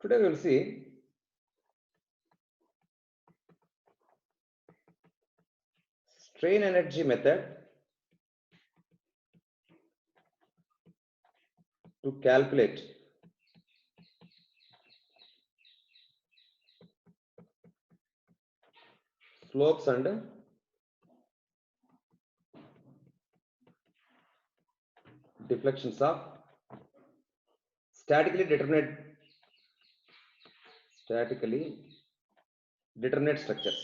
Today we will see strain energy method to calculate slopes and deflections of statically determinate structures.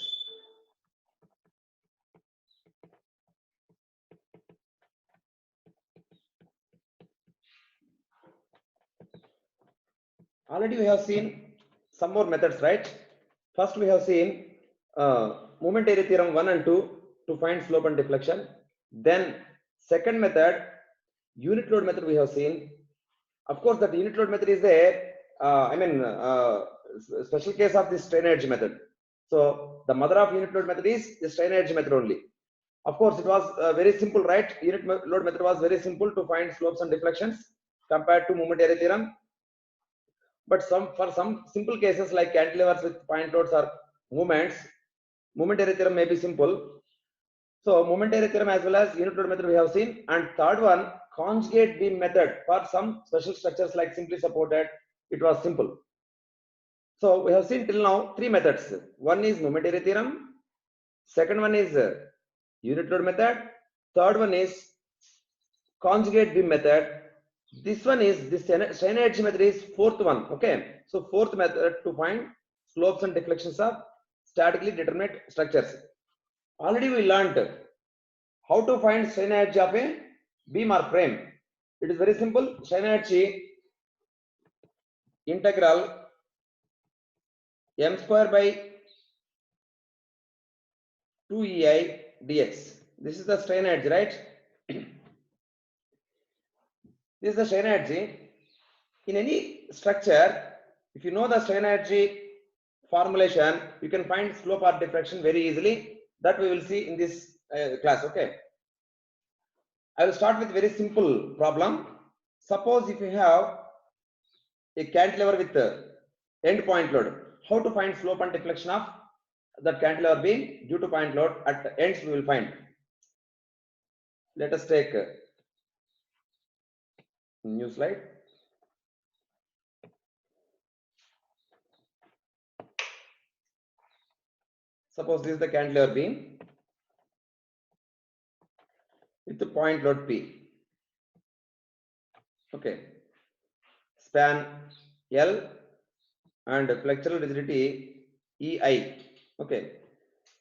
Already we have seen some more methods, right? First we have seen moment area theorem 1 and 2 to find slope and deflection. Then second method, unit load method we have seen. Of course, that unit load method is a special case of this strain energy method. So the mother of unit load method is the strain energy method only. Of course, it was very simple, right? Unit load method was very simple to find slopes and deflections compared to moment area theorem. But for some simple cases like cantilevers with point loads or moments, moment area theorem may be simple. So moment area theorem as well as unit load method we have seen. And third one, conjugate beam method for some special structures like simply supported, it was simple. So we have seen till now three methods. One is moment area theorem, second one is unit load method, third one is conjugate beam method. This one is this strain energy method is fourth one. Okay, so fourth method to find slopes and deflections of statically determinate structures. Already we learned how to find strain energy of a beam or frame. It is very simple. Strain energy integral m square by 2ei dx. This is the strain energy, right? This is the strain energy. In any structure, if you know the strain energy formulation, you can find slope or deflection very easily. That we will see in this class. Okay. I will start with very simple problem. Suppose if you have a cantilever with end point load, how to find slope and deflection of that cantilever beam due to point load at the ends we will find. Let us take a new slide. Suppose this is the cantilever beam with the point load P. Okay. Span L and flexural rigidity EI. Okay.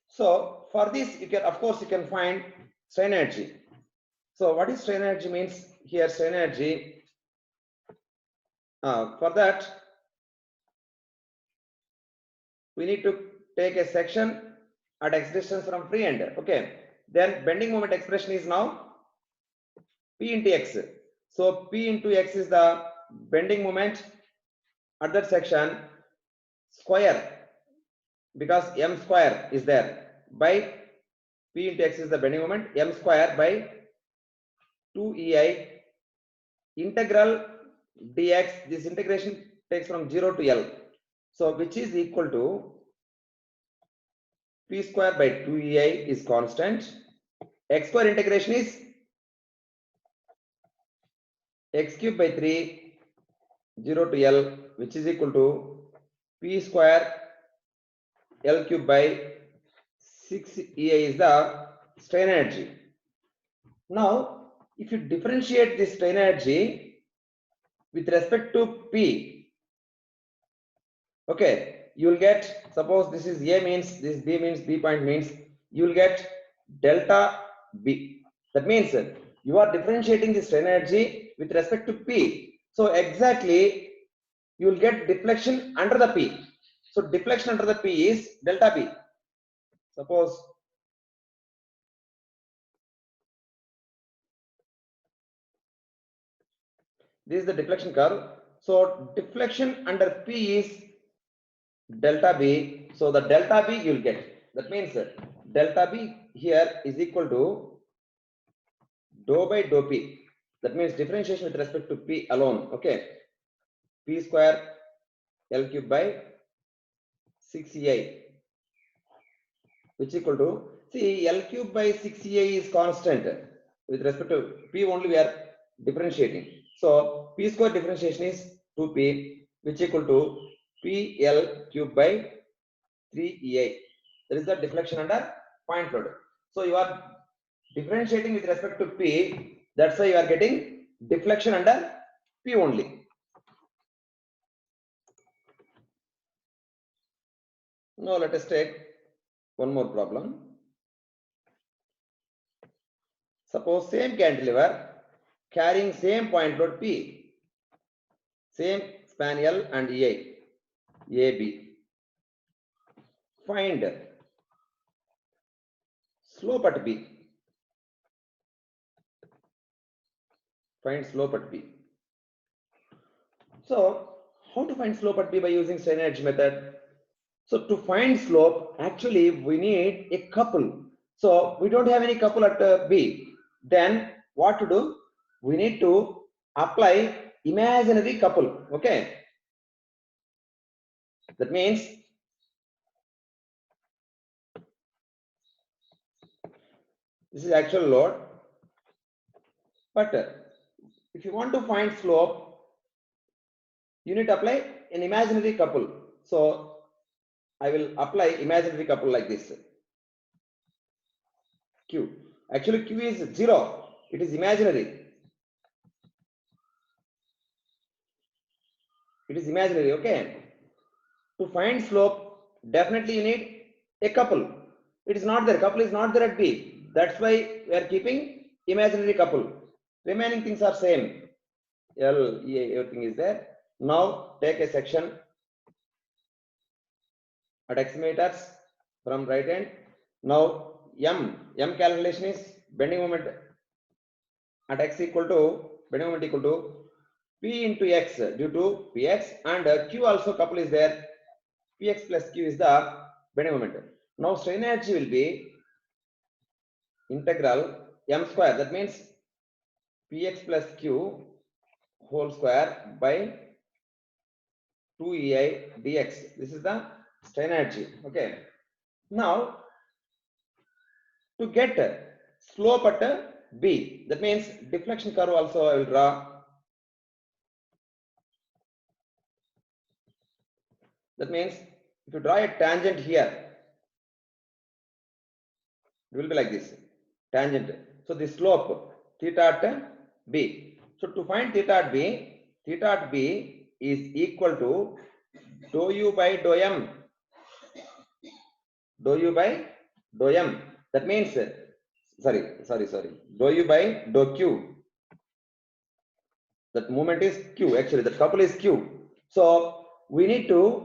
So for this, you can, of course, you can find strain energy. So what is strain energy means here? Strain energy. For that, we need to take a section at x distance from free end. Okay. Then bending moment expression is now P into x. So P into x is the bending moment at that section square, because m square is there, by P into x is the bending moment, m square by 2ei integral dx. This integration takes from 0 to L. So which is equal to P square by 2ei is constant. X square integration is x cube by 3, 0 to L, which is equal to P square L cube by 6ei is the strain energy. Now, if you differentiate this strain energy with respect to P, okay, you will get, suppose this is A means, this B means, B point means, you will get delta B. That means you are differentiating the strain energy with respect to P. So exactly, you will get deflection under the P. So deflection under the P is delta B. Suppose this is the deflection curve. So deflection under P is delta B. So the delta B you will get. That means delta B here is equal to dou by dou P. That means differentiation with respect to P alone. Okay. P square L cube by 6ei, which equal to, see, L cube by 6ei is constant with respect to P only we are differentiating. So P square differentiation is 2P, which equal to PL cube by 3ei. That is the deflection under point load. So you are differentiating with respect to P, that's why you are getting deflection under P only. Now let us take one more problem. Suppose same cantilever carrying same point load P, same span L and EI, AB. Find slope at B. Find slope at B. So how to find slope at B by using strain energy method? So to find slope, actually we need a couple. So we don't have any couple at B. Then what to do? We need to apply imaginary couple. Okay. That means this is actual load. But if you want to find slope, you need to apply an imaginary couple. So I will apply imaginary couple like this. Q. Actually Q is 0. It is imaginary. It is imaginary, okay? To find slope, definitely you need a couple. It is not there. Couple is not there at B. That's why we are keeping imaginary couple. Remaining things are same. L, E, everything is there. Now take a section at x meters from right hand. Now M calculation is bending moment at x equal to, bending moment equal to P into x due to Px, and Q also couple is there. Px plus Q is the bending moment. Now strain energy will be integral m square. That means Px plus Q whole square by 2ei dx. This is the strain energy. Okay. Now to get slope at B, that means deflection curve also I will draw. That means if you draw a tangent here, it will be like this, tangent. So the slope theta at B. So to find theta at B is equal to dou u by dou m. Dou u by dou m. That means, sorry, dou u by dou q. That moment is q, actually that couple is q. So we need to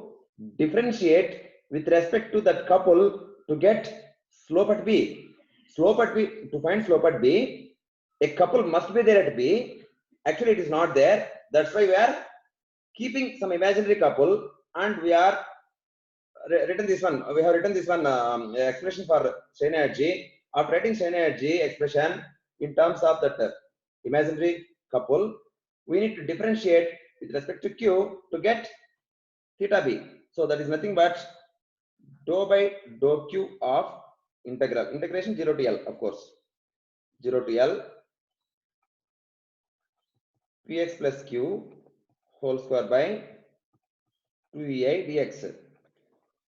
differentiate with respect to that couple to get slope at B. Slope at B, to find slope at B, a couple must be there at B. Actually it is not there. That's why we are keeping some imaginary couple, and we are written this one. We have written this one expression for strain energy. After writing strain energy expression in terms of that imaginary couple, we need to differentiate with respect to Q to get theta B. So that is nothing but dou by dou Q of integration 0 to L, of course, 0 to L Px plus Q whole square by 2ei dx.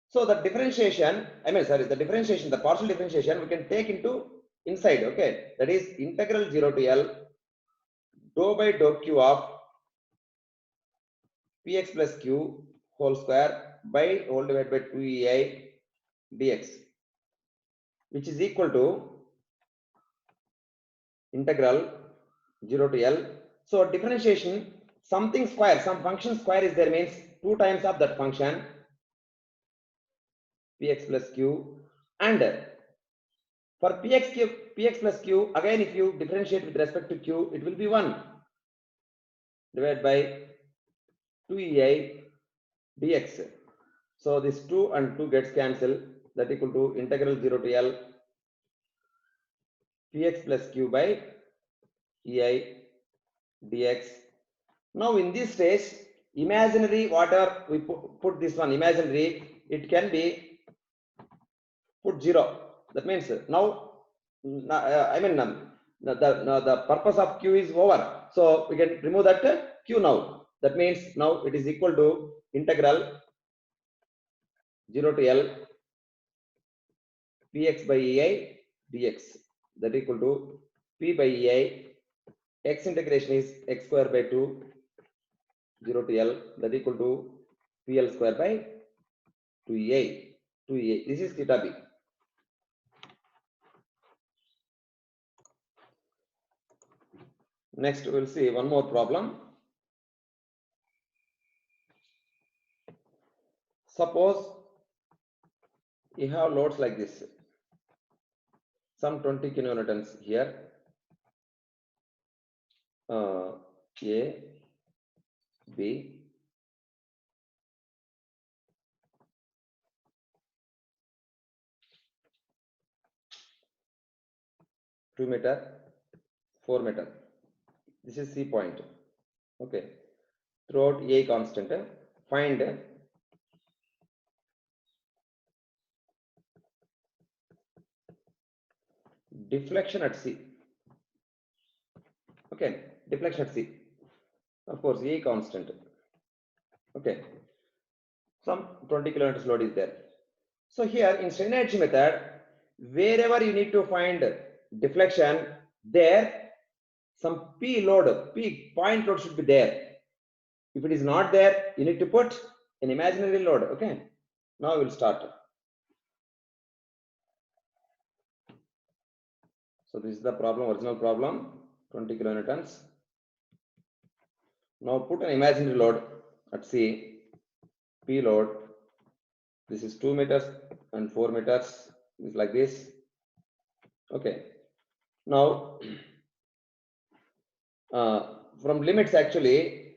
So the differentiation, the partial differentiation we can take into inside, okay? That is integral 0 to L dou by dou Q of Px plus Q whole square by whole divided by 2ei dx, which is equal to integral 0 to L. So differentiation, something square, some function square is there, means 2 times of that function Px plus Q, and for Px plus Q, again if you differentiate with respect to Q, it will be 1 divided by 2ei dx. So this 2 and 2 gets cancelled, that equal to integral 0 to L Px plus Q by ei dx. Now in this stage, imaginary, whatever we put this one imaginary, it can be put 0. That means now I mean the purpose of q is over, so we can remove that q now. That means now it is equal to integral 0 to L px by ei dx, that equal to p by ei, x integration is x square by 2 0 to L, that equal to pl square by 2ei. This is theta b. Next we will see one more problem. Suppose you have loads like this, some 20 kilonewtons here, A, B, 2 meter, 4 meter. This is C point. Okay. Throughout A constant, find deflection at C. Okay, deflection at C. Of course, A constant. Okay, some 20 kilometers load is there. So here in strain energy method, wherever you need to find deflection, there some P load, P point load should be there. If it is not there, you need to put an imaginary load. Okay, now we will start. So this is the problem, original problem, 20 kilonewtons. Now put an imaginary load at C, P load. This is 2 meters and 4 meters, is like this. Okay. Now from limits, actually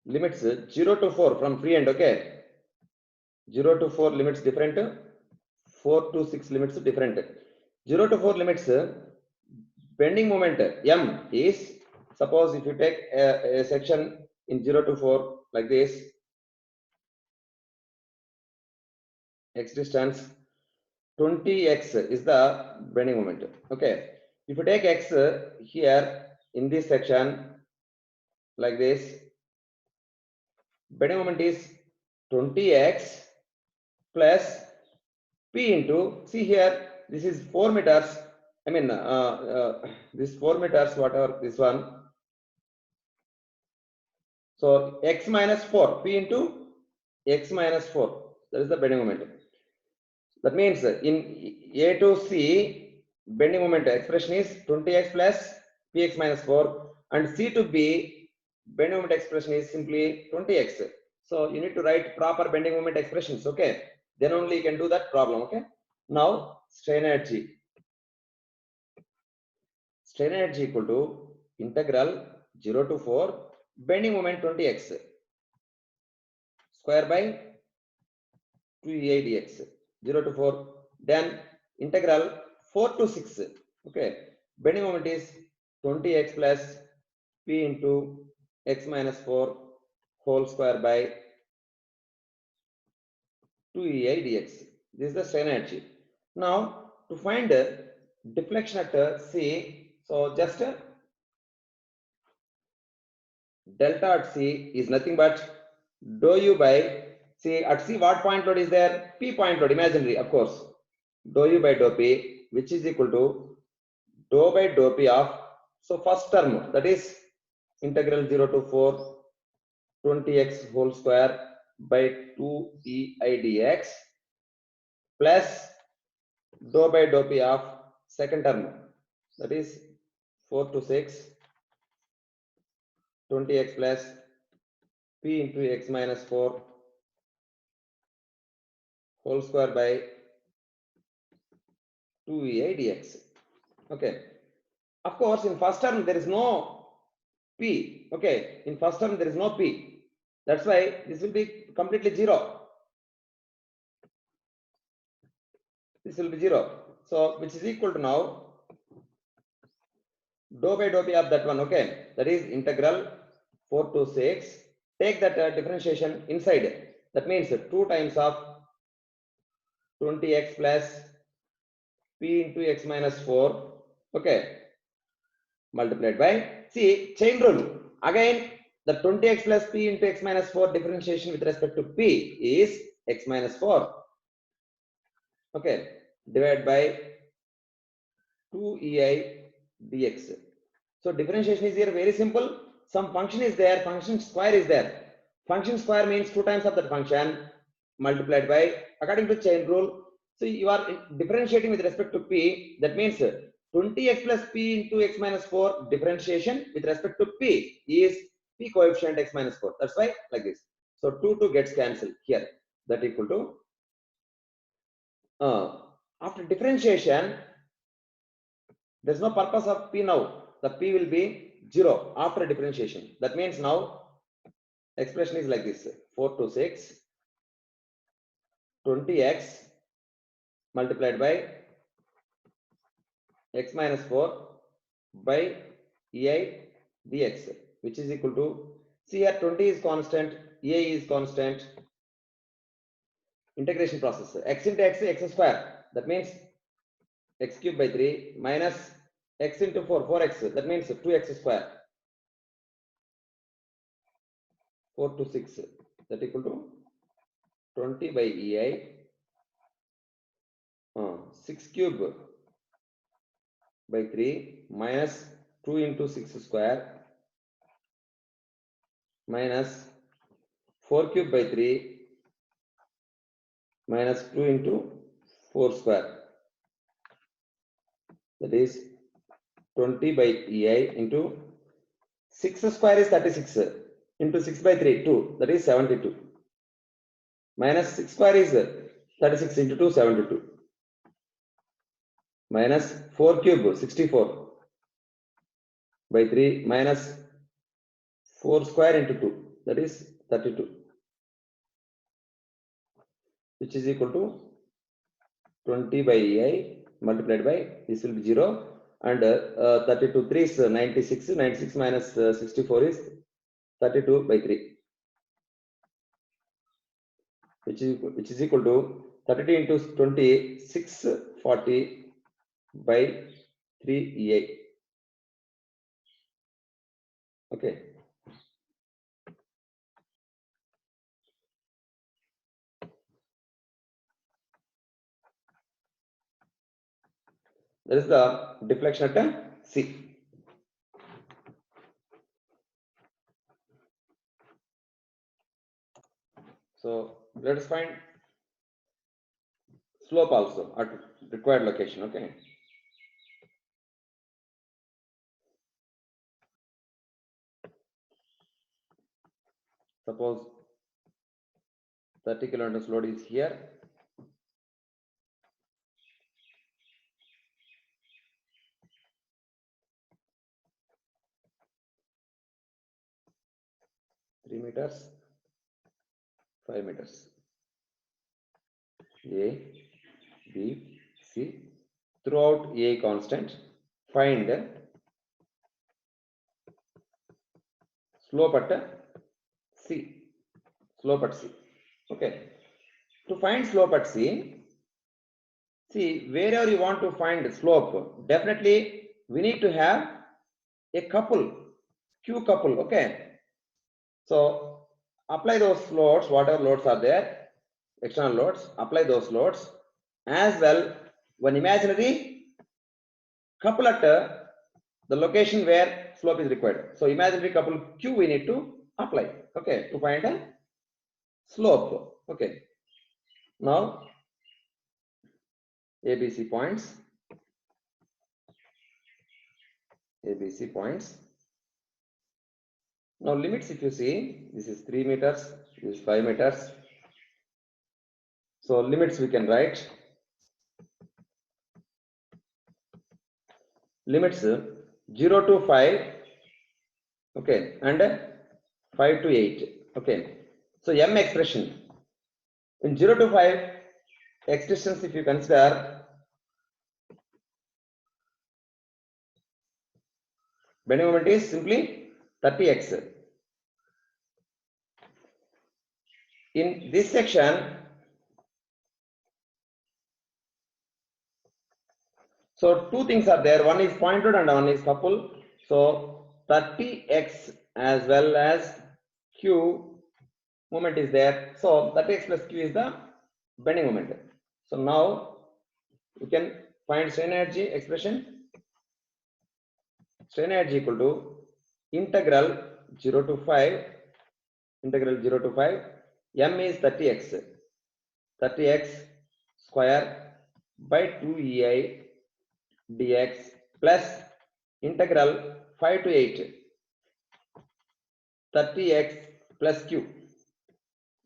limits 0 to 4 from free end. Okay, 0 to 4 limits different, 4 to 6 limits different. 0 to 4 limits, bending moment M is, suppose if you take a section in 0 to 4 like this, x distance, 20x is the bending moment. Okay, if you take x here in this section like this, bending moment is 20x plus p into, see here, this is 4 meters. I mean, this 4 meters, whatever this one. So x minus 4, p into x minus 4, that is the bending moment. That means in A to C, bending moment expression is 20x plus px minus 4, and C to B, bending moment expression is simply 20x. So you need to write proper bending moment expressions. Okay, then only you can do that problem. Okay, now strain energy. Strain energy equal to integral 0 to 4 bending moment 20x square by 2ei dx, 0 to 4, then integral 4 to 6. Okay, bending moment is 20x plus p into x minus 4 whole square by 2ei dx. This is the strain energy. Now to find deflection at C, so just delta at C is nothing but dou u by, see at C what point load is there? P point load, imaginary, of course. Dou u by dou P, which is equal to dou by dou P of, so first term, that is integral 0 to 4 20x whole square by 2ei dx plus dou by dou P of second term, that is 4 to 6 20x plus p into x minus 4 whole square by 2ei dx. Okay, of course in first term there is no p. Okay, in first term there is no p, that's why this will be completely 0. This will be 0, so which is equal to now dou by dou p of that one. Okay, that is integral 4 to 6. Take that differentiation inside. That means 2 times of 20x plus p into x minus 4. Okay, multiplied by, see, chain rule again. The 20x plus p into x minus 4 differentiation with respect to p is x minus 4. Okay, divided by 2ei dx. So differentiation is here very simple. Some function is there, function square is there. Function square means 2 times of that function multiplied by, according to chain rule. So you are differentiating with respect to p. That means 20x plus p into x minus 4 differentiation with respect to p is p coefficient x minus 4. That's why like this. So 2 gets cancelled here. That equal to after differentiation, there's no purpose of p now. The p will be 0 after differentiation. That means now expression is like this: 4 to 6 20x multiplied by x minus 4 by ei dx, which is equal to, see here 20 is constant, ei is constant. Integration process, x into x, x square. That means x cube by 3 minus x into 4, 4x. That means 2x square. 4 to 6. That equal to 20 by ei 6 cube by 3 minus 2 into 6 square minus 4 cube by 3 minus 2 into 4 square. That is 20 by ei into 6 square is 36 into 6 by 3 2, that is 72 minus 6 square is 36 into 2 72 minus 4 cube 64 by 3 minus 4 square into 2, that is 32, which is equal to 20 by ei multiplied by, this will be 0, and 32 3 is 96, 96 minus 64 is 32 by 3, which is equal to 32 into 20 640 by 3 ei. Okay, that is the deflection at C. So let us find slope also at required location. Okay, suppose 30 kilonewtons load is here. meters, 5 meters. A, B, C. Throughout A constant, find slope at C. Slope at C. Okay. To find slope at C, see, wherever you want to find the slope, definitely we need to have a couple, Q couple. Okay. So apply those loads, whatever loads are there, external loads, apply those loads as well. One imaginary couple at the location where slope is required. So imaginary couple Q we need to apply. Okay, to find a slope. Okay. Now ABC points. ABC points. Now limits, if you see, this is 3 meters, this is 5 meters. So limits we can write. Limits 0 to 5, okay, and 5 to 8. Okay. So M expression in 0 to 5 x distance, if you consider Bending moment is simply 30x. In this section, so two things are there. One is pointed and one is couple. So 30x as well as q moment is there. So 30x plus q is the bending moment. So now we can find strain energy expression. Strain energy equal to integral 0 to 5 m is 30x square by 2ei dx plus integral 5 to 8 30x plus q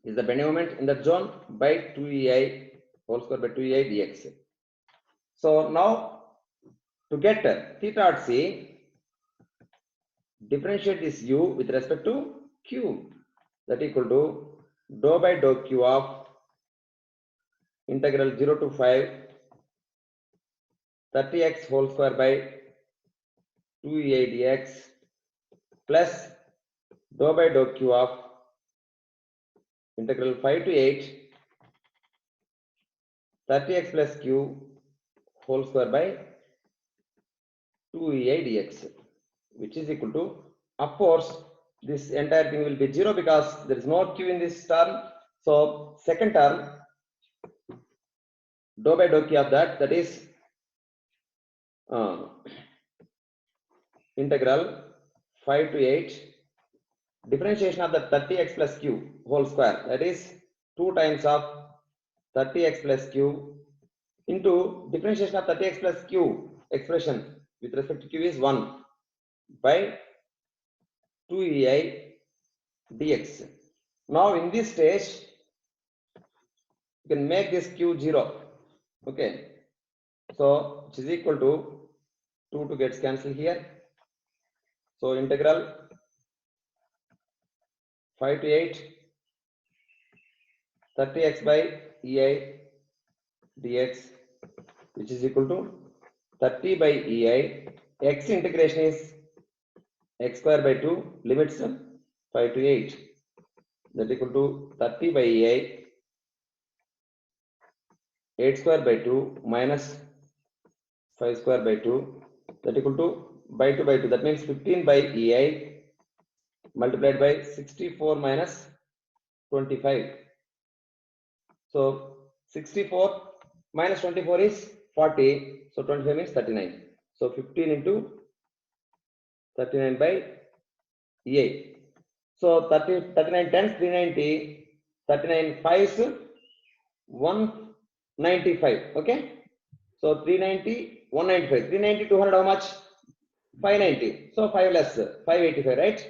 is the bending moment in the zone by 2ei whole square by 2ei dx. So now to get theta at c, differentiate this u with respect to q, that equal to dou by dou q of integral 0 to 5 30x whole square by 2ei dx plus dou by dou q of integral 5 to 8 30x plus q whole square by 2ei dx, which is equal to, of course, this entire thing will be 0 because there is no q in this term. So second term, dou by dou q of that is integral 5 to 8 differentiation of the 30x plus q whole square, that is 2 times of 30x plus q into differentiation of 30x plus q expression with respect to q is 1 by 2ei dx. Now in this stage you can make this q 0. Okay, so which is equal to 2 gets cancelled here. So integral 5 to 8 30x by ei dx, which is equal to 30 by ei. X integration is x square by 2 limits 5 to 8, that equal to 30 by ei 8 square by 2 minus 5 square by 2, that equal to by 2 by 2, that means 15 by ei multiplied by 64 minus 25. So 64 minus 24 is 40, so 25 means 39. So 15 into 39 by ei. So 39 tens 390, 39 5s 195. Okay, so 390 195, 390 200 how much? 590. So 5 less 585, right?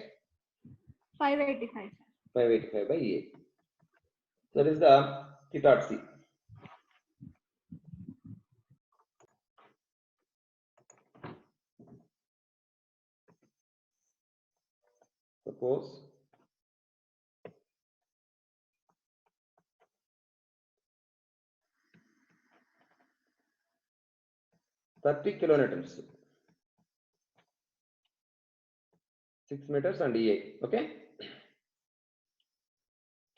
585. 585 by ei. So that is the theta at c. Suppose kilonewtons, 6 meters and EA. Okay,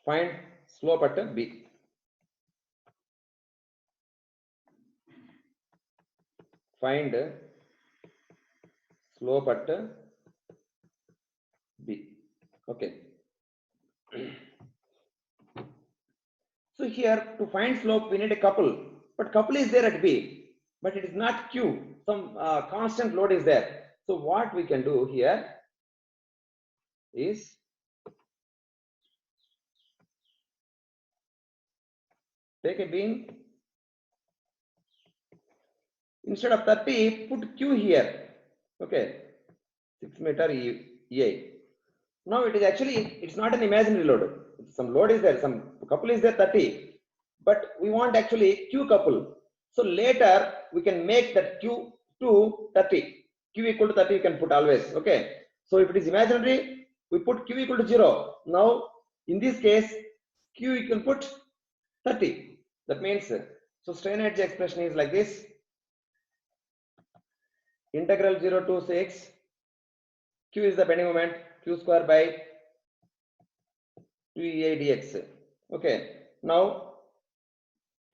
find slope at B. Find slope at B. Okay. So here to find slope we need a couple, but couple is there at B, but it is not Q. Some constant load is there. So what we can do here is take a beam. Instead of 30, put Q here. Okay, 6 meter EA. Now it is actually, it's not an imaginary load. Some load is there, some couple is there 30, but we want actually Q couple. So later we can make that Q to 30. Q equal to 30 you can put always. Okay. So if it is imaginary, we put Q equal to 0. Now in this case, Q you can put 30. That means, so strain energy expression is like this. Integral 0 to 6 Q is the bending moment, Q square by 2EI dx. Okay, now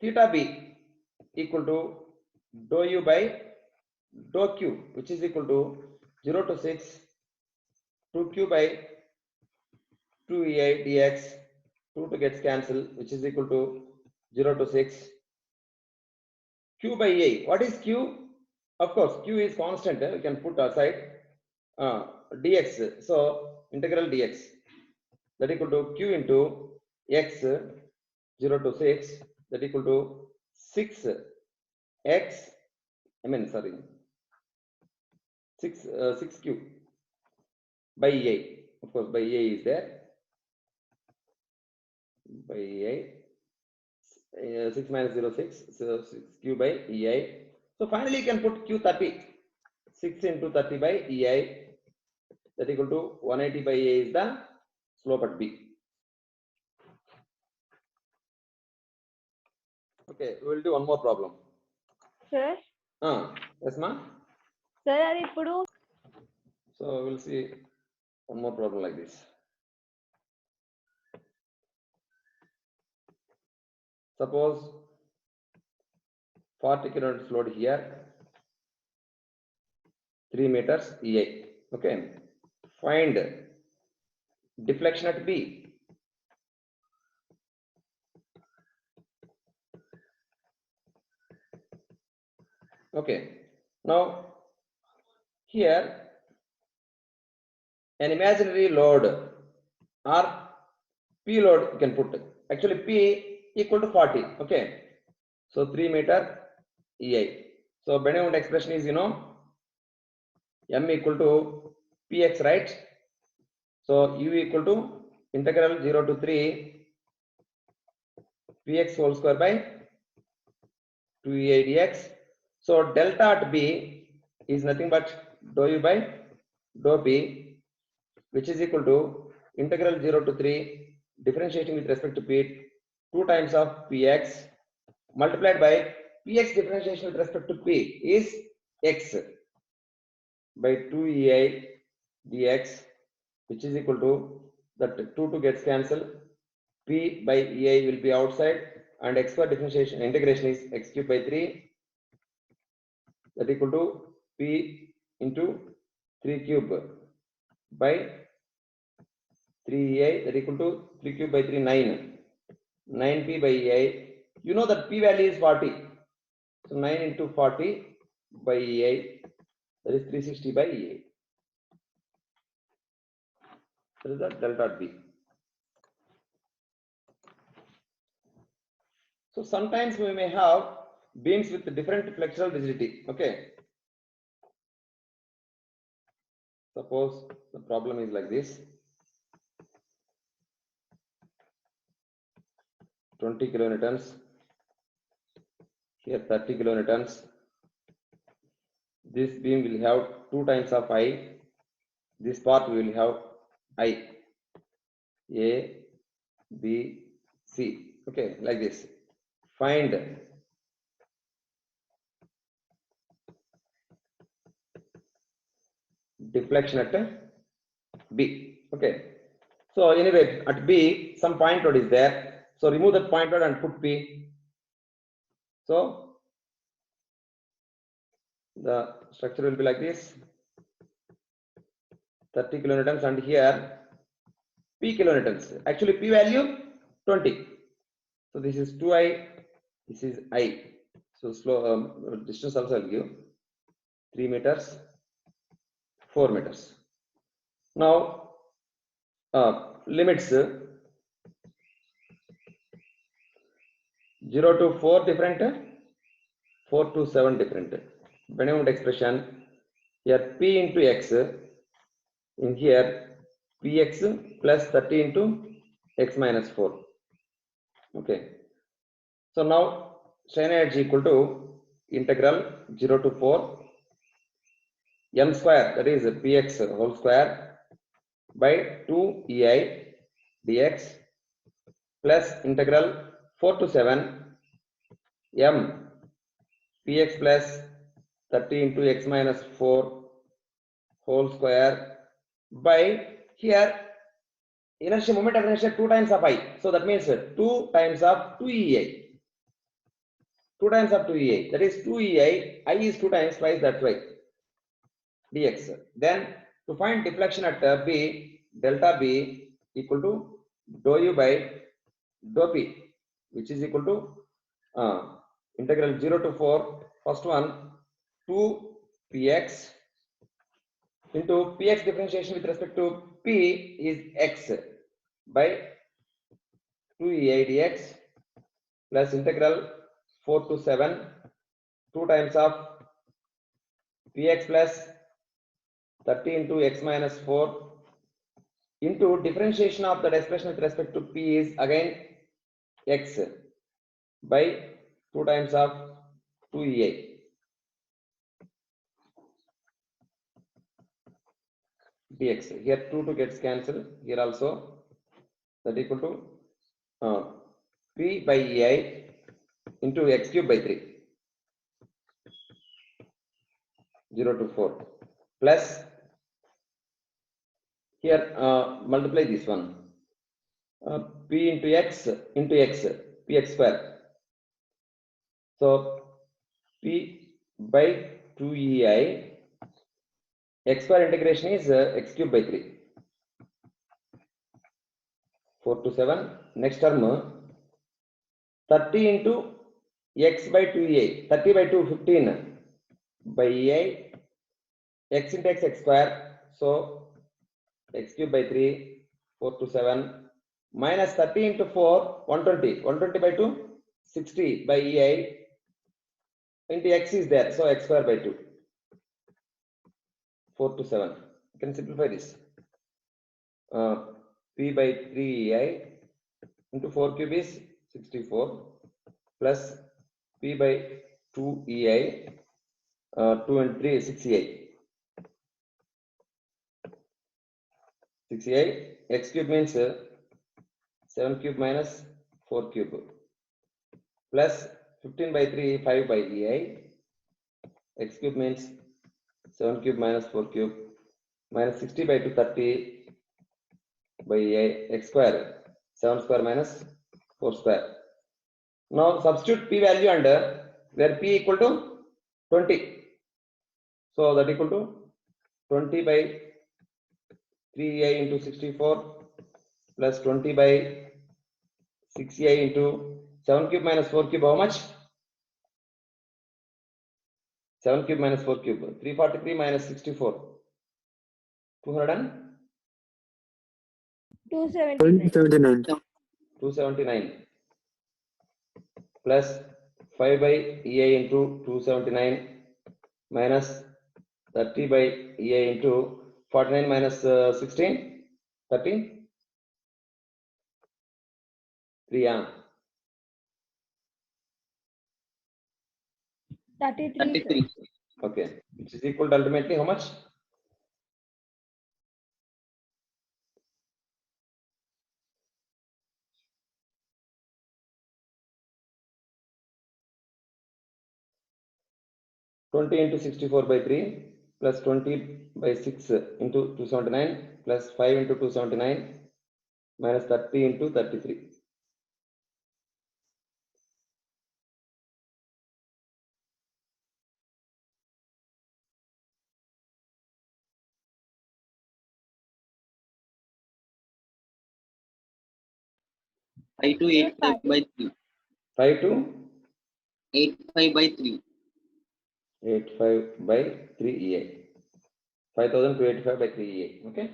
theta B equal to dou U by dou Q, which is equal to 0 to 6 2Q by 2EI dx. 2 to gets cancelled, which is equal to 0 to 6 Q by A. What is Q? Of course, Q is constant. We can put aside dx. So integral dx that equal to Q into x 0 to 6 that equal to 6 x. I mean sorry 6Q by A. Of course, by A is there. By A 6 minus 0 6, so 6Q by EI. So finally you can put Q 30. 6 into 30 by EI that equal to 180 by A is the slope at B. Okay, we will do one more problem. Sir, Yes, ma? sir, అది ఇప్పుడు So we'll see one more problem like this. Suppose 40 kilonewtons load here, 3 meters EI. Okay, find deflection at B. Okay, now here an imaginary load or P load you can put. Actually P equal to 40. Okay, so 3 meter EI. So bending moment expression is M equal to Px, right? So U equal to integral 0 to 3 Px whole square by 2EI dx. So delta at B is nothing but dou U by dou P, which is equal to integral 0 to 3 differentiating with respect to P 2 times of Px multiplied by Px differentiation with respect to P is x by 2EI dx, which is equal to that 2 gets cancelled. P by EI will be outside and x square differentiation integration is x cube by 3 that equal to P into 3 cube by 3EI that equal to 3 cube by 3 9P by EI. You know that P value is 40. So 9 into 40 by EI, that is 360 by EI. That is the delta at B. So sometimes we may have beams with different flexural rigidity. Okay. Suppose the problem is like this. 20 kilonewtons. Here 30 kilonewtons. This beam will have 2 times of I. This part we will have I. A, B, C. Okay, like this. Find deflection at B. Okay. So anyway, at B, some point load is there. So remove that point load and put P. So the structure will be like this. 30 kilonewtons and here P kilonewtons. Actually P value 20. So this is 2I, this is I. So slow distance also I'll give 3 meters, 4 meters. Now limits 0 to 4 different, 4 to 7 different. Bending moment expression here P into X, in here Px plus 30 into X minus 4. Okay. So now strain energy equal to integral 0 to 4 m square, that is Px whole square by 2 EI dx plus integral 4 to 7 m Px plus 30 into X minus 4 whole square by here inertia moment of inertia 2 times of I. So that means 2 times of 2EI. 2 times of 2EI. That is 2EI. I is 2 times twice, that's why. Dx. Then to find deflection at B, delta B equal to dou U by dou P, which is equal to integral 0 to 4. First one 2 Px into Px differentiation with respect to P is x by 2EI dx plus integral 4 to 7 2 times of Px plus 30 into x minus 4 into differentiation of that expression with respect to P is again x by 2 times of 2EI. Dx. Here 2 gets cancelled. Here also that equal to P by EI into x cube by 3. 0 to 4 plus here multiply this one P into x Px square. So P by 2EI x square integration is x cube by 3. 4 to 7. Next term 30 into x by 2EI. 30 by 2 15 by EI x into x square. So x cube by 3 4 to 7 minus 30 into 4 120 by 2 60 by EI into x is there, so x square by 2 4 to 7. You can simplify this. P by 3 EI into 4 cube is 64 plus P by 2 EI 2 and 3 is 6 EI. 6 EI x cube means 7 cube minus 4 cube plus 15 by 3 5 by EI x cube means 7 cube minus 4 cube minus 60 by 2 30 by EI x square 7 square minus 4 square. Now substitute P value under where P equal to 20. So that equal to 20 by 3EI into 64 plus 20 by 6EI into 7 cube minus 4 cube, how much? 7 cube minus 4 cube, 343 minus 64, 279. 279 plus 5 by EI into 279 minus 30 by EI into 49 minus 16, 30, 3, 33. okay, which is equal to ultimately how much? Twenty into 64 by 3 plus 20 by 6 into 279 plus 5 into 279 minus 30 into 33. Five to 85 by 3. 5 to 85 by 3. 85 by 3 EI. 5285 by 3 EI. Okay.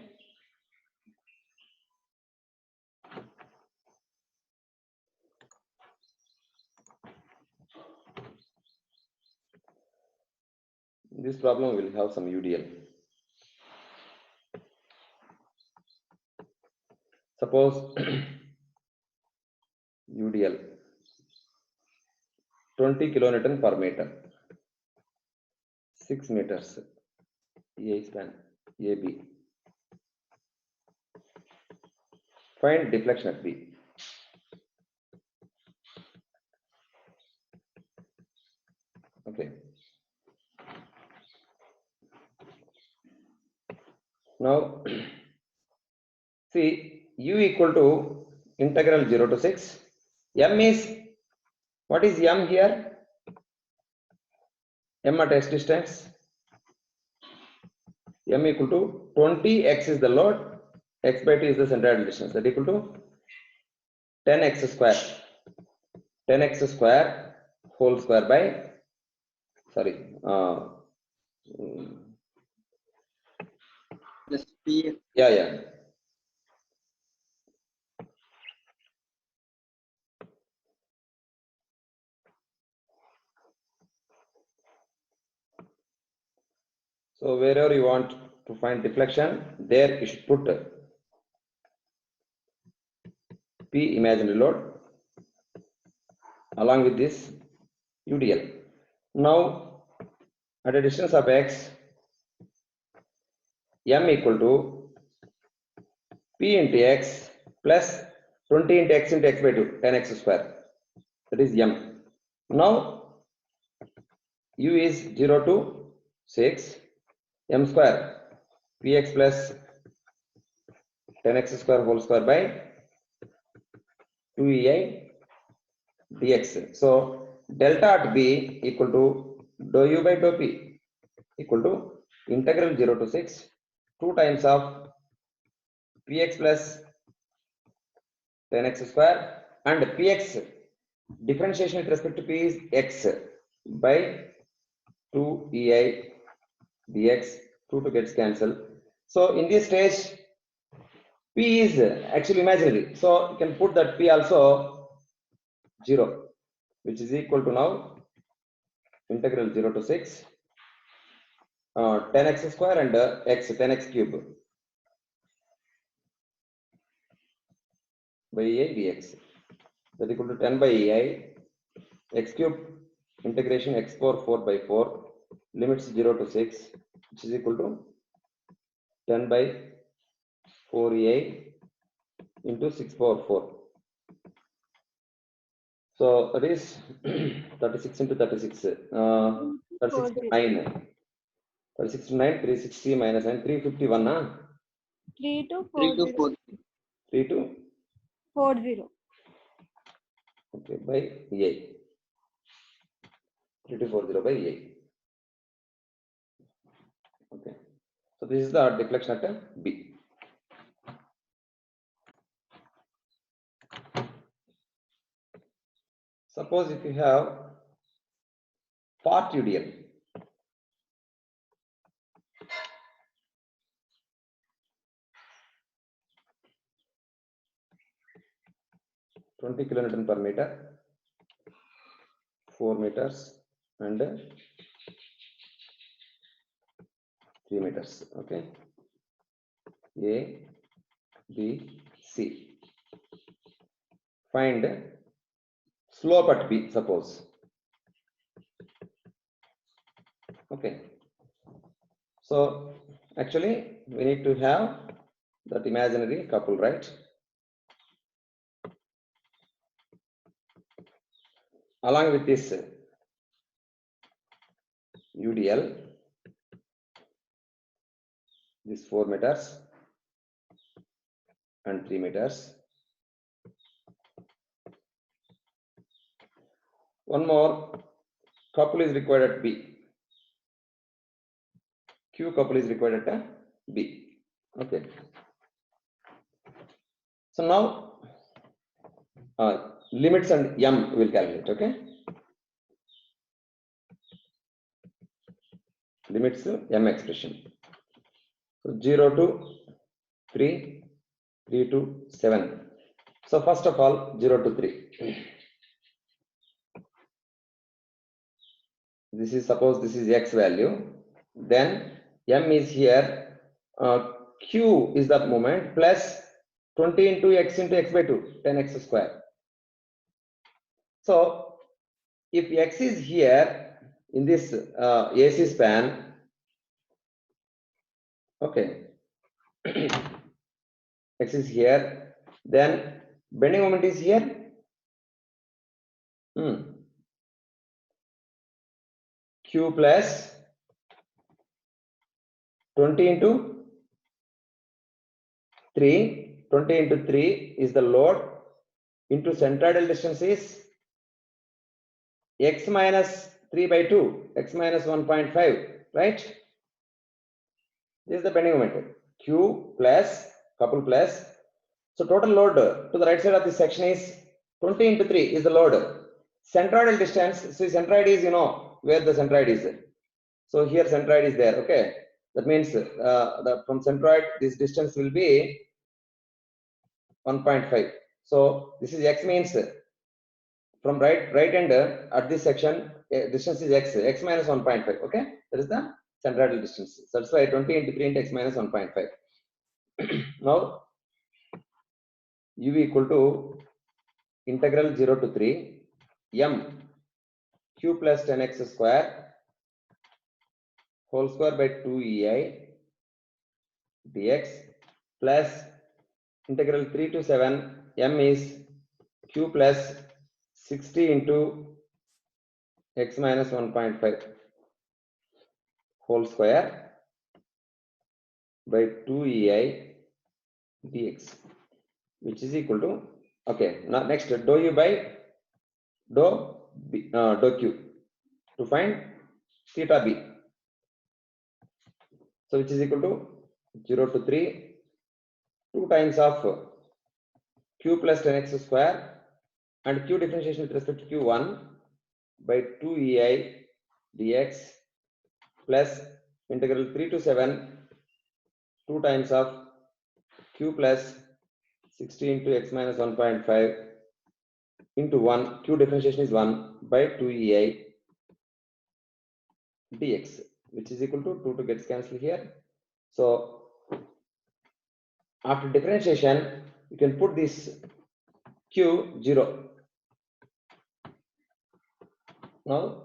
This problem will have some UDL. Suppose UDL 20 kilonewton per meter, 6 meters EI span AB. Find deflection at B. Okay. Now See, u equal to integral 0 to 6. M is, what is m here? M at x distance. M equal to 20, x is the load, x by t is the centroidal distance, that equal to 10x square. 10x square whole square by, sorry, Plus P. yeah. So wherever you want to find deflection, there you should put P imaginary load along with this UDL. Now at a distance of x, M equal to P into x plus 20 into x into x by 2, 10x square. That is M. Now U is 0 to 6, M square Px plus 10x square whole square by 2ei dx. So delta at B equal to dou u by dou P equal to integral 0 to 6 2 times of Px plus 10x square, and Px differentiation with respect to P is x by 2ei dx. 2 to gets cancelled. So in this stage P is actually imaginary, so you can put that P also 0, which is equal to now integral 0 to 6 10x square and x 10x cube by ei dx, that equal to 10 by ei x cube integration x power 4 by 4 limits 0 to 6, which is equal to 10 by 4 ei into 6 power 4. So that is 36 into 36, 36 to 9. 36 to 9, 360 minus 9, 351, 3 to 3 to 40. 4. 3 to 40. okay by ei, 3 to 40 by ei. Okay, so this is the deflection at B. Suppose if you have part UDL, (20 kilonewton per meter), 4 meters and 3 meters. Okay, A, B, C. Find slope at B, suppose. Okay, so actually we need to have that imaginary couple, right? Along with this UDL, this 4 meters and 3 meters. One more couple is required at B. Q couple is required at B. Okay. So now limits and M will calculate. Okay. Limits to M expression. So 0 to 3, 3 to 7. So first of all 0 to 3. This is, suppose this is X value. Then M is here. Q is that moment plus 20 into X by 2, 10x square. So if X is here in this AC span, okay, X is here, then bending moment is here. Q plus 20 into 3 20 into 3 is the load into centroidal distance is x minus 3 by 2, x minus 1.5, right? This is the bending moment. Q plus couple plus. So total load to the right side of this section is 20 into 3 is the load. Centroidal distance, see centroid is, you know, where the centroid is. So here centroid is there, okay? That means from centroid, this distance will be 1.5. So this is x means from right end at this section, distance is x minus 1.5, okay? That is the centroidal distance. So that's why 20 into 3 into x minus 1.5. Now, u equal to integral 0 to 3 m q plus 10x square whole square by 2 ei dx plus integral 3 to 7 m is q plus 60 into x minus 1.5 whole square by 2 ei dx, which is equal to, okay, now next dou u by dou q to find theta b. So which is equal to 0 to 3, 2 times of q plus 10x square and q differentiation with respect to q1 by 2 ei dx plus integral 3 to 7, 2 times of q plus 60 into x minus 1.5 into 1, q differentiation is 1 by 2 ei dx, which is equal to 2 gets cancelled here. So after differentiation, you can put this q 0. Now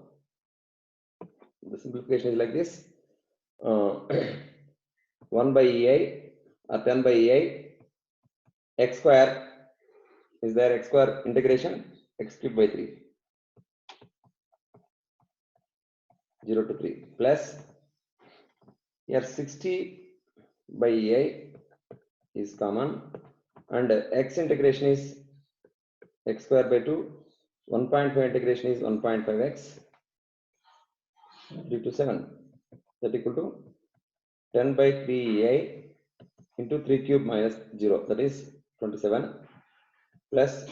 the simplification is like this: 1 by ei or 10 by ei, x square is there, x square integration x cube by 3, 0 to 3 plus here 60 by ei is common and x integration is x square by 2, 1.5 integration is 1.5x 3 to 7, that equal to 10 by 3 ei into 3 cube minus 0, that is 27 plus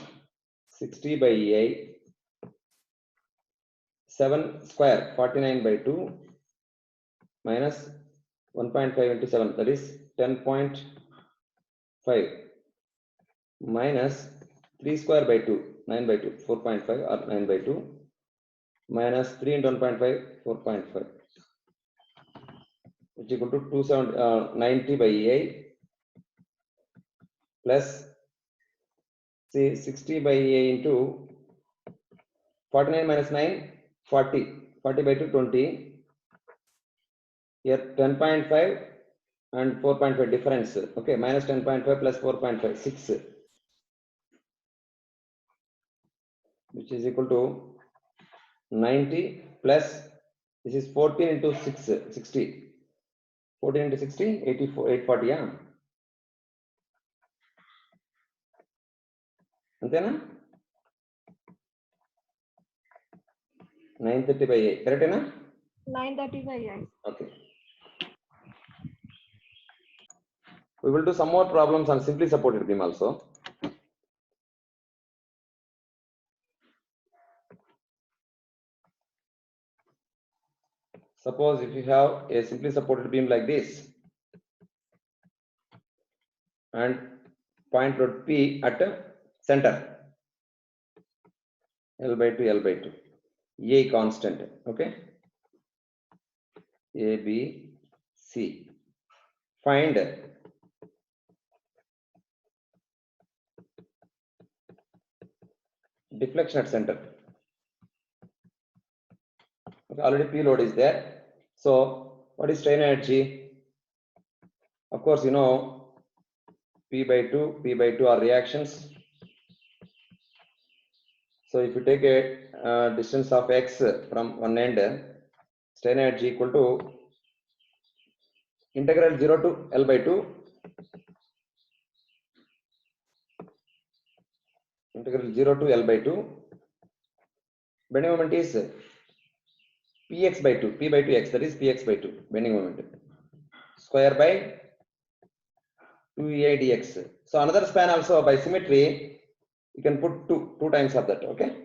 60 by ei 7 square 49 by 2 minus 1.5 into 7, that is 10.5 minus 3 square by 2, 9 by 2, 4.5 or 9 by 2 minus 3 into 1.5, 4.5, which is equal to 290 by ei plus say 60 by ei into 49 minus 9, 40, 40 by 2, 20. Here 10.5 and 4.5 difference, okay, minus 10.5 plus 4.5, 6, which is equal to 90 plus, this is 14 into 6, 60, 14 into 60, 84, 840, yeah. Antena? 930 by 8, correct ena? 935, yes. Okay. We will do some more problems on simply supported beam also. Suppose if you have a simply supported beam like this and point load P at center, L by 2, L by 2, A constant, okay? A, B, C. Find deflection at center. Okay, already P load is there. So what is strain energy? Of course, you know P by 2 are reactions. So if you take a distance of x from one end, strain energy equal to integral 0 to L by 2 integral 0 to L by 2. Bending moment is px by 2, p by 2 x, that is px by 2, bending moment, square by 2ei dx. So another span also by symmetry, you can put 2 times of that, okay?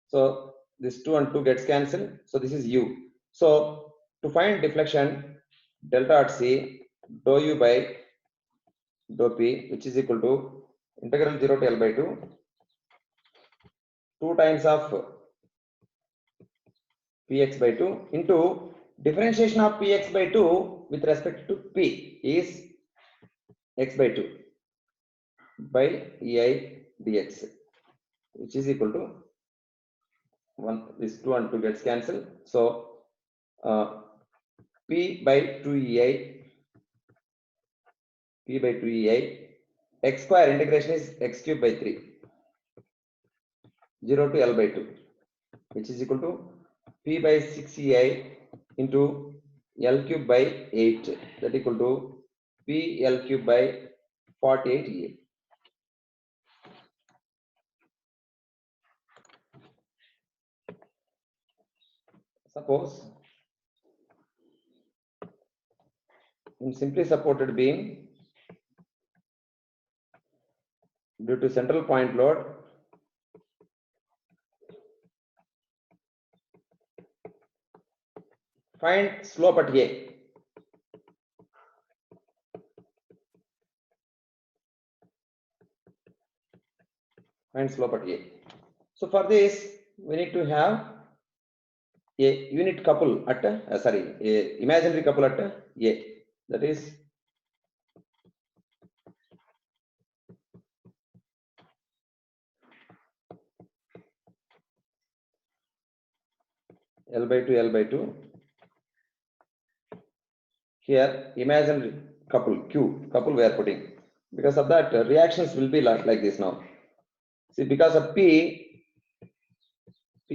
So this 2 and 2 gets cancelled. So this is u. So to find deflection, delta at c, dou u by dou p, which is equal to integral 0 to L by 2, 2 times of px by 2 into differentiation of px by 2 with respect to p is x by 2 by ei dx, which is equal to 1. This 2 and 2 gets cancelled. So p by 2ei, p by 2ei, x square integration is x cube by 3, 0 to L by 2, which is equal to p by 6ei into L cube by 8, that equal to p L cube by 48ei. Suppose in simply supported beam, due to central point load, find slope at A. Find slope at A. So for this, we need to have a unit couple at a imaginary couple at A. That is L by 2, L by 2. Here, imaginary couple Q couple we are putting. Because of that, reactions will be like this now. See, because of P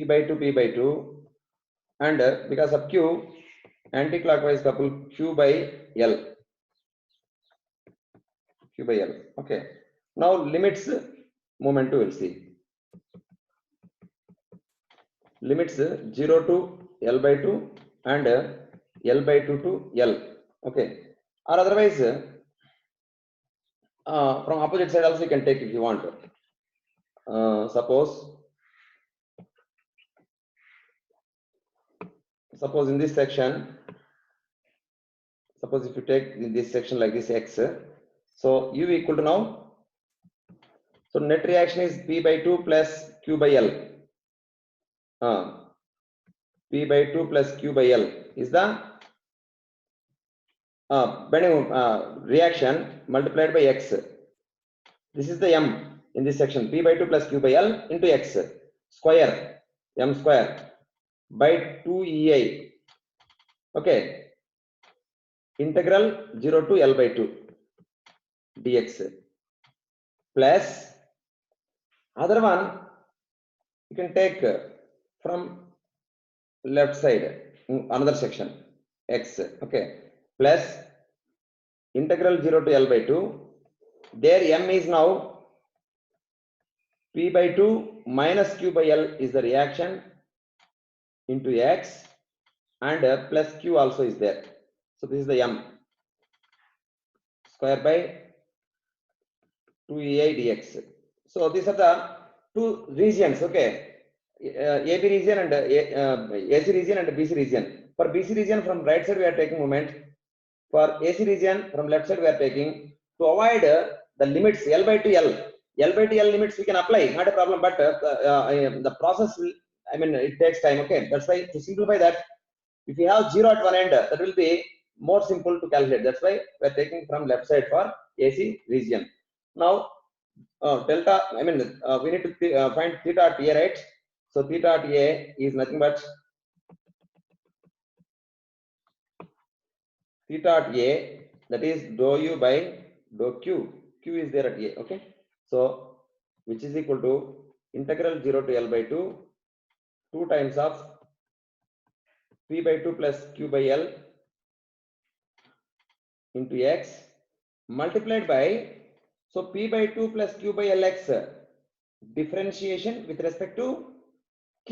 by 2, P by 2, and because of Q, anti-clockwise couple Q by L. Q by L. Okay. Now limits moment to will see. Limits 0 to L by 2 and L by 2 to L. Okay. Or otherwise, from opposite side also you can take if you want. Suppose in this section, suppose if you take in this section like this x, so u equal to now, so net reaction is p by 2 plus q by L. P by 2 plus q by L is the bending reaction multiplied by x. This is the m in this section, p by 2 plus q by L into x square, m square by 2ei. Okay, integral 0 to L by 2 dx plus other one you can take from left side, another section x. Okay, plus integral 0 to L by 2. There m is now p by 2 minus q by L is the reaction into x, and plus q also is there. So this is the m square by 2ei dx. So these are the two regions. Okay, AB region and AC region and BC region. For BC region, from right side we are taking moment. For AC region, from left side we are taking. To avoid the limits L by 2 L by 2 L limits we can apply, not a problem, but the process will, I mean, it takes time. Okay, that's why to simplify that, if you have 0 at one end, that will be more simple to calculate. That's why we are taking from left side for AC region. Now delta, I mean, we need to find theta at A, right? So theta at A is nothing but theta at A, that is dou u by dou q. Q is there at A. Okay, so which is equal to integral 0 to L by 2, 2 times of p by 2 plus q by L into x multiplied by, so p by 2 plus q by Lx, differentiation with respect to q.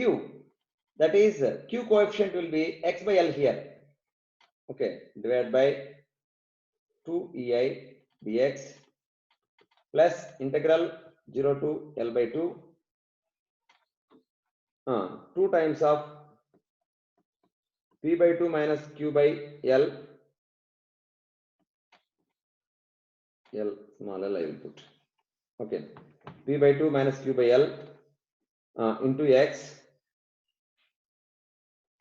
That is, q coefficient will be x by L here. Okay, divided by 2 ei dx plus integral 0 to L by 2, 2 times of p by 2 minus q by L, L small L I will put. Okay, p by 2 minus q by L into x,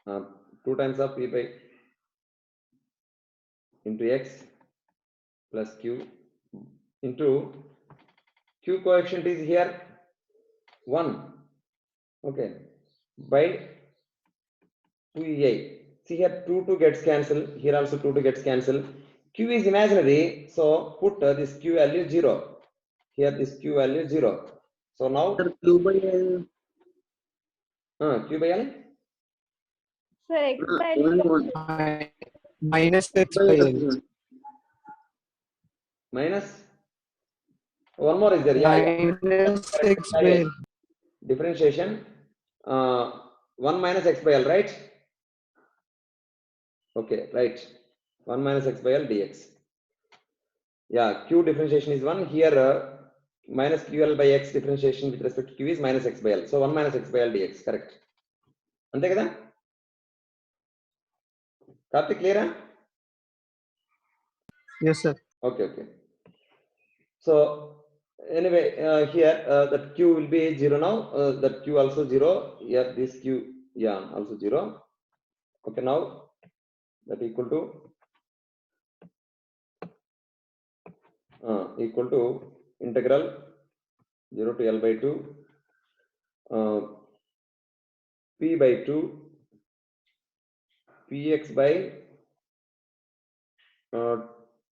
2 times of p by into x plus q into q coefficient is here 1. Okay, by 2ei. See here 2 gets cancelled. Here also 2 gets cancelled. Q is imaginary, so put this q value 0. Here this q value 0. So now Sir, Q by L. q by L Sir, X by L Even is one. minus x By by L. L. minus one more is there. Yeah. Minus x by L. Differentiation 1 minus x by L, right? Okay, right. 1 minus x by L dx. Yeah, q differentiation is 1. Here minus ql by x differentiation with respect to q is minus x by L. So 1 minus x by L dx, correct. Ante kada? Karthik, clear? Yes, sir. Okay, okay. So anyway, here that q will be 0 now. That q also 0. Here this q, yeah, also 0. Okay, now that equal to integral 0 to L by 2 p by 2 px by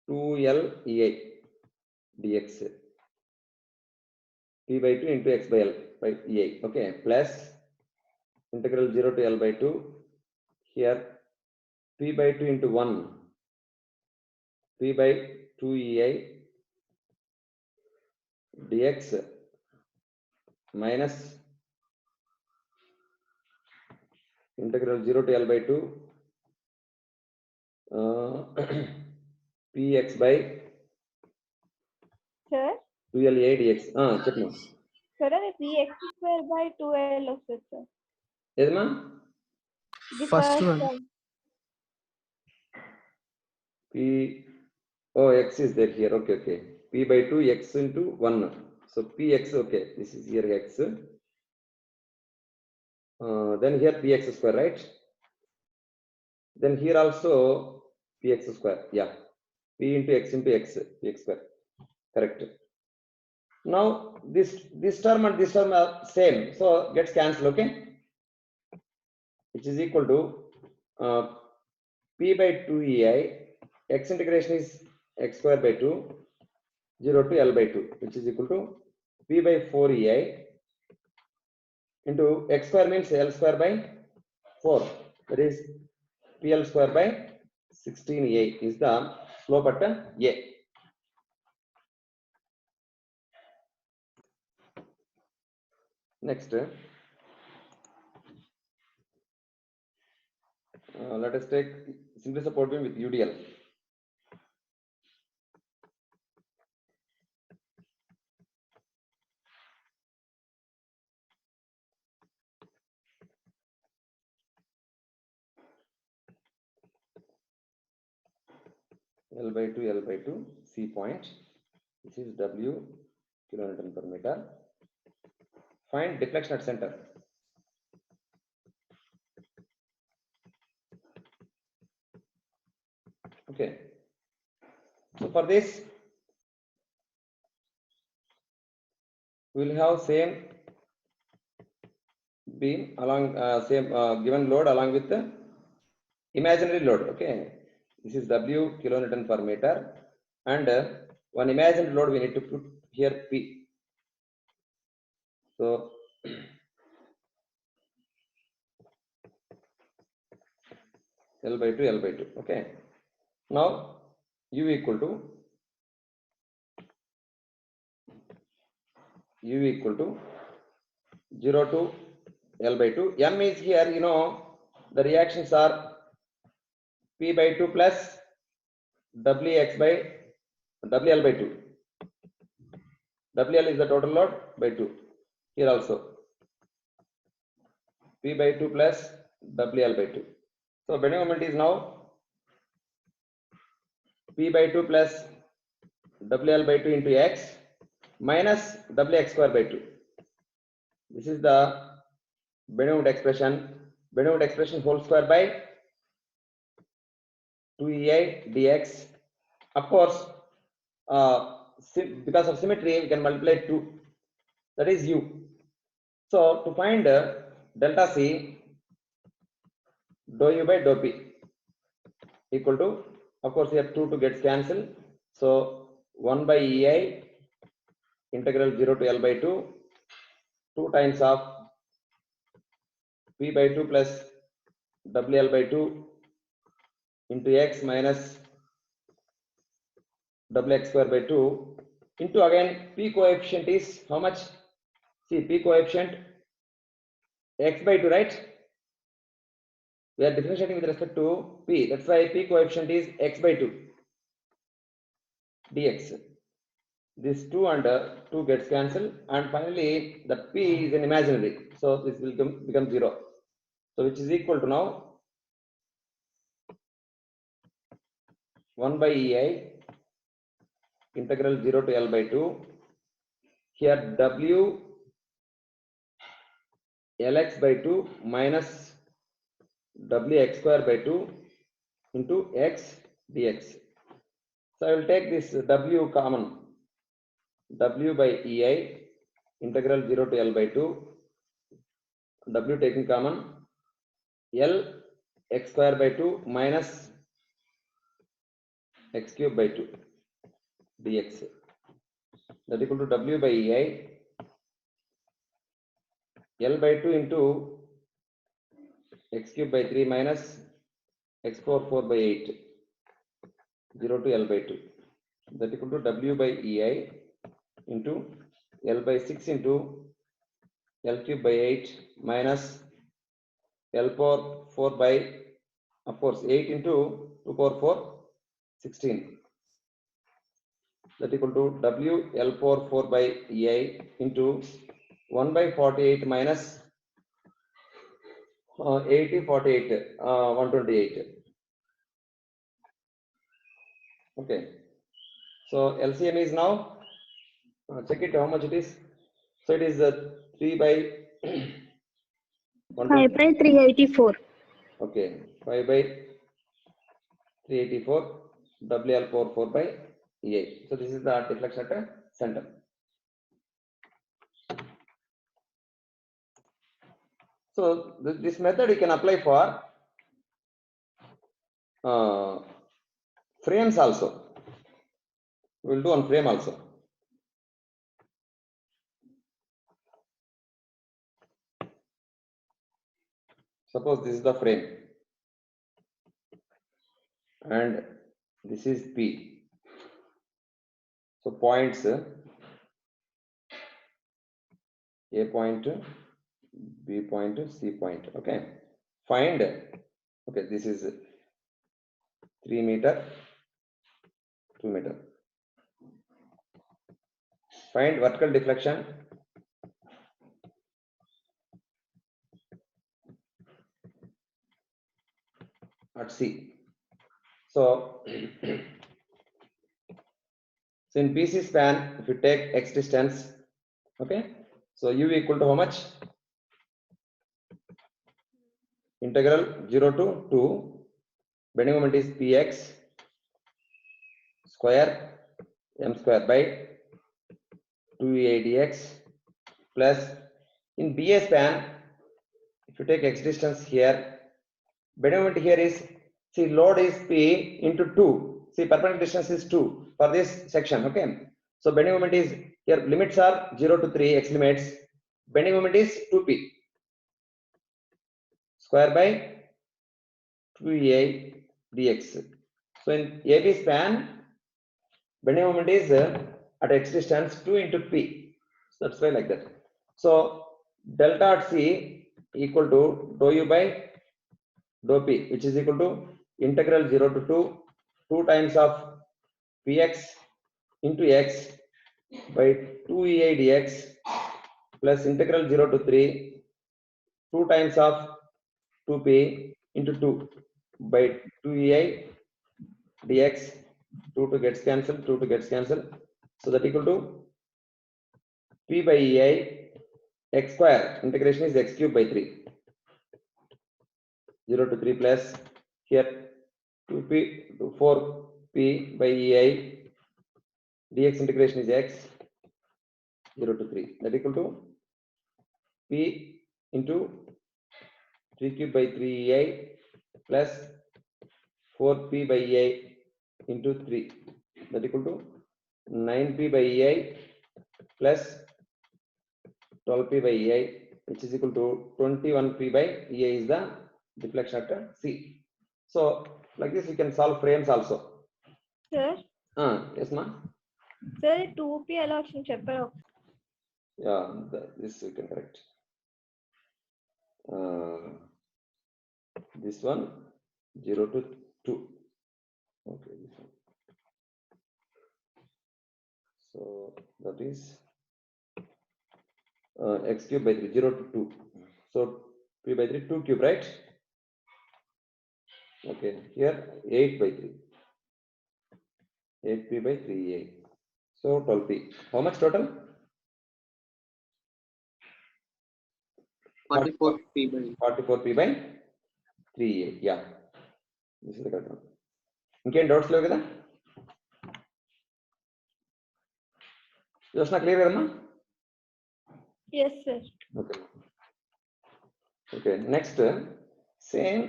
2L ei dx, p by 2 into x by L by ei. Okay, plus integral 0 to L by 2, here p by 2 into 1 p by 2 ei dx minus integral 0 to L by 2 px by Sir, 2L ei dx. Chepnu. sir, అది px square by 2l వస్తుంది sir. ఏదమ్మా? The First first one. one. P, oh, x is there here. Okay, okay. P by 2 x into 1. So px, okay, this is here x. Then here px square, right? Then here also px square. Yeah, p into x px square. Correct. Now this term and this term are same, so gets cancelled. Okay, which is equal to p by 2 ei, x integration is x square by 2, 0 to L by 2, which is equal to p by 4 ei into x square means L square by 4, that is pl square by 16ei is the slope at a. Next, let us take simply support beam with UDL. L by 2 C point, this is W kilonewton per meter. Find deflection at center. Okay, so for this we will have same beam along same given load along with the imaginary load. Okay, this is W kilonewton per meter, and one imaginary load we need to put here P. So L by 2. Okay, now U equal to 0 to L by 2. M is here, you know, the reactions are P by 2 plus WX by WL by 2. WL is the total load by 2. Here also P by 2 plus WL by 2. So bending moment is now P by 2 plus WL by 2 into X minus WX square by 2. This is the bending moment expression. Bending moment expression whole square by 2EI dx. Of course, because of symmetry, we can multiply 2. That is U. So to find delta C, dou U by dou P equal to, of course, here 2 gets cancelled. So 1 by EI integral 0 to L by 2, 2 times of P by 2 plus WL by 2 into X minus WX square by 2 into, again, P coefficient is how much? See, P coefficient X by 2, right? We are differentiating with respect to P. That's why P coefficient is X by 2 dx. This 2 and 2 gets cancelled, and finally the P is an imaginary, so this will become 0. So which is equal to now 1 by EI integral 0 to L by 2. Here W Lx by 2 minus Wx square by 2 into X dx. So I will take this W common. W by EI integral 0 to L by 2. W taking common. L x square by 2 minus x cube by 2 dx. That equal to W by EI L by 2 into x cube by 3 minus x power 4 by 8, 0 to L by 2. That equal to W by EI into L by 6 into L cube by 8 minus L power 4 by, of course, 8 into 2 power 4, 16. That equal to W L power 4 by EI into 1 by 48 minus 80, 48, 128. Okay. So LCM is now, check it how much it is. So it is 3 by 1. 5 by 384. Okay, 5 by 384, WL power 4 by EI. So this is the deflection at a center. So this method you can apply for frames also. We will do on frame also. Suppose this is the frame and this is P. So points A point, B point, C point. Okay. Find, okay, this is 3 meter, 2 meter. Find vertical deflection at C. So in PC span, if you take X distance, okay, so U equal to how much? Integral 0 to 2, bending moment is Px square M square by 2A dx plus in BA span, if you take X distance here, bending moment here is, see, load is P into 2. See, perpendicular distance is 2 for this section. Okay. So bending moment is here, limits are 0 to 3, X limits. Bending moment is 2P square by 2A dx. So in AB span, bending moment is at X distance 2 into P. So that's why like that. So delta at C equal to dou u by dou p, which is equal to integral 0 to 2 times of px into x by 2ei dx plus integral 0 to 2 times of 2p into 2 by 2ei dx. 2 gets cancelled, 2 gets cancelled. So that equal to p by ei x square, integration is x cube by 3. 0 to 3 plus here 2p to 4p by ei dx integration is x 0 to 3, that equal to p into 3 cube by 3ei plus 4p by ei into 3, that equal to 9p by ei plus 12p by ei, which is equal to 21p by ei is the deflection at C. So like this we can solve frames also. Sir, Yes ma. sir, 2p ఎలా వచ్చింది చెప్పారు. Yeah, this we can correct. This one 0 to 2. Okay, this one. So that is x cube by 3, 0 to 2. So p by 3, 2 cube, right? Okay, here 8 by 3. 8p by 3a. So 12p. How much total? 44p by 44p by 3a. Yeah. This is the correct one. ఇంకేం doubts లేవు కదా? యోచన clear కదమ్మా? Yes, sir. Okay. Okay. Next, same.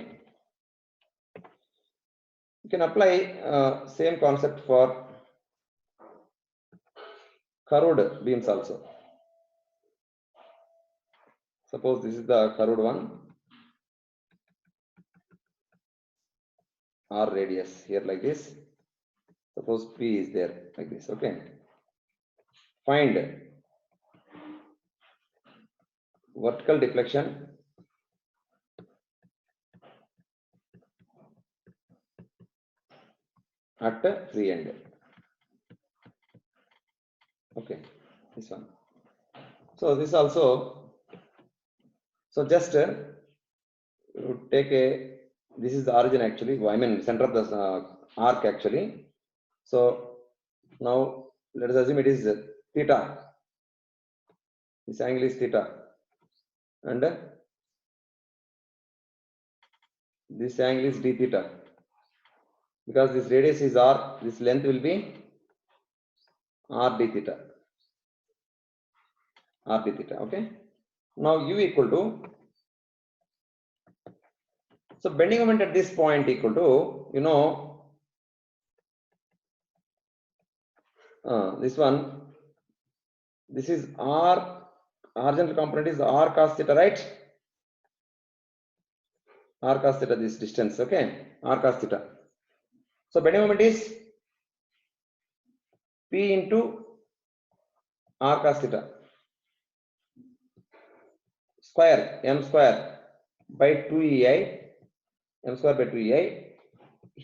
You can apply same concept for curved beams also. Suppose this is the curved one, r radius here like this. Suppose p is there like this. Okay. Find vertical deflection at free end. Okay, this one. So this also. So just you take a. This is the origin actually. I mean center of the arc actually. So now let us assume it is theta. This angle is theta, and this angle is d theta. Because this radius is r, this length will be r d theta. R d theta. Okay. Now u equal to. So bending moment at this point equal to, you know, this one. This is r. Horizontal component is r cos theta, right? R cos theta, this distance. Okay. R cos theta. So bending moment is p into r cos theta square, m square by 2ei, m square by 2ei.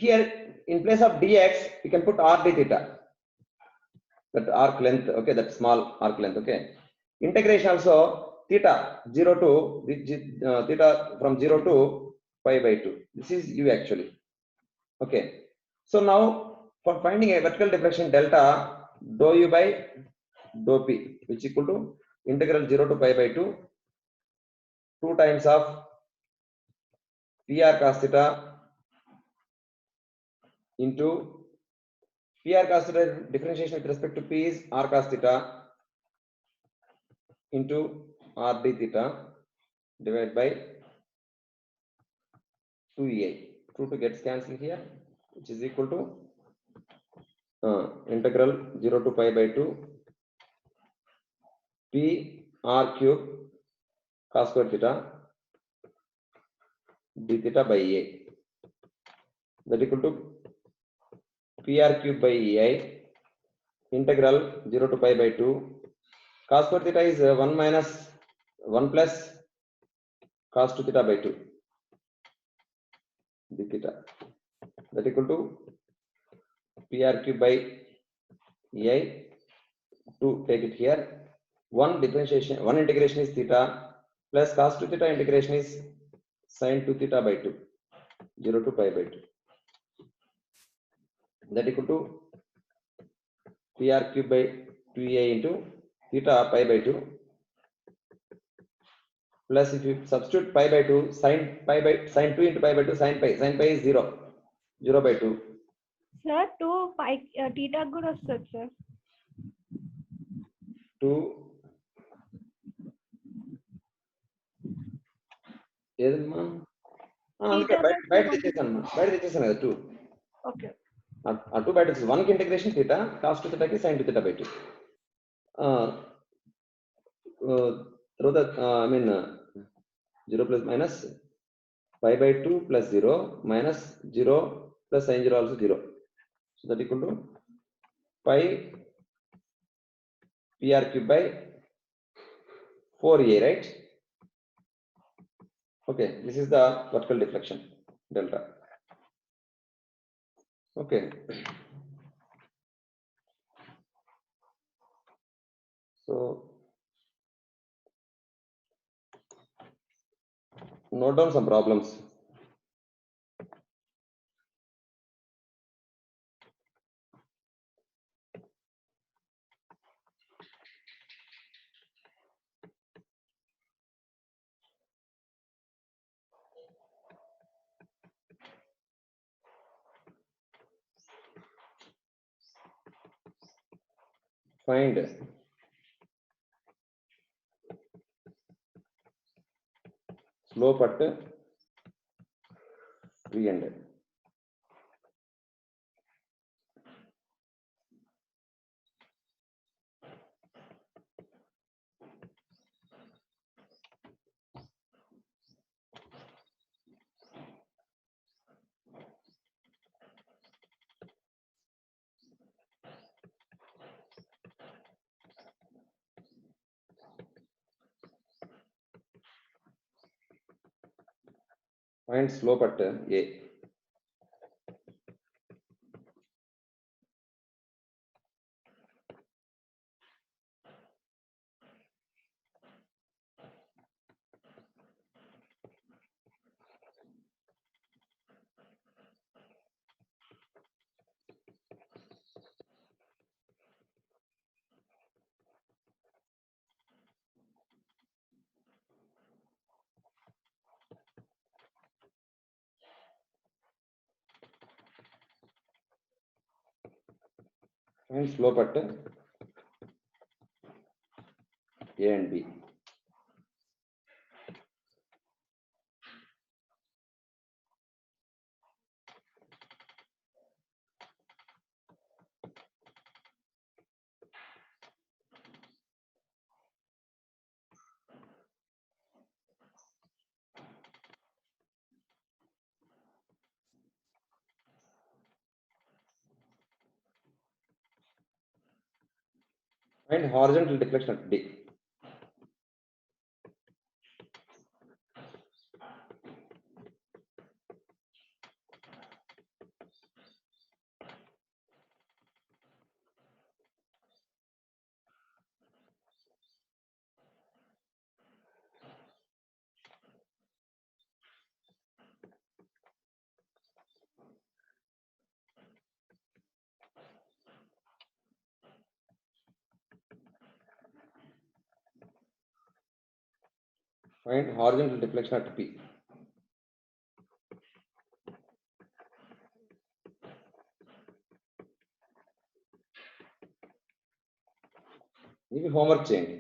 Here in place of dx we can put r d theta, that arc length. Okay, that small arc length. Okay. Integration also theta 0 to theta from 0 to pi by 2. This is u actually. Okay. So now for finding a vertical deflection delta, dou u by dou p, which equal to integral 0 to pi by 2 times of PR cos theta into PR cos theta differentiation with respect to P is R cos theta into R d theta divided by 2ei. 2 gets cancelled here, which is equal to integral 0 to pi by 2 P R cube cos square theta d theta by a, that equal to PR cube by ei integral 0 to pi by 2 cos square theta is 1 minus 1 plus cos 2 theta by 2 d theta, that equal to PR cube by EI. To take it here, one integration is theta plus cos 2 theta integration is sin 2 theta by 2, 0 to pi by 2, that equal to PR cube by 2EI into theta pi by 2 plus, if you substitute pi by 2, sin 2 into pi by 2, sin pi is 0 by 2. Sir, 2 pi theta కూడా వస్తుంది sir. 2 ఏదమ్మా అందుకే బయట తెచ్చేసాను కదా 2. Okay. ఆ 2 బయట 1 కి integration theta cos 2 theta కి sin 2 theta by 2. తర్వాత I mean 0 plus minus pi by 2 plus 0 minus 0 plus sin 0 also 0. So that equal to pi PR cube by 4A, right? Okay, this is the vertical deflection delta. Okay. So note down some problems. Find slope at free end. Find slope at A. Find slope at A and B. Find horizontal deflection at D. Find horizontal deflection at P. ఇది homework చేయండి.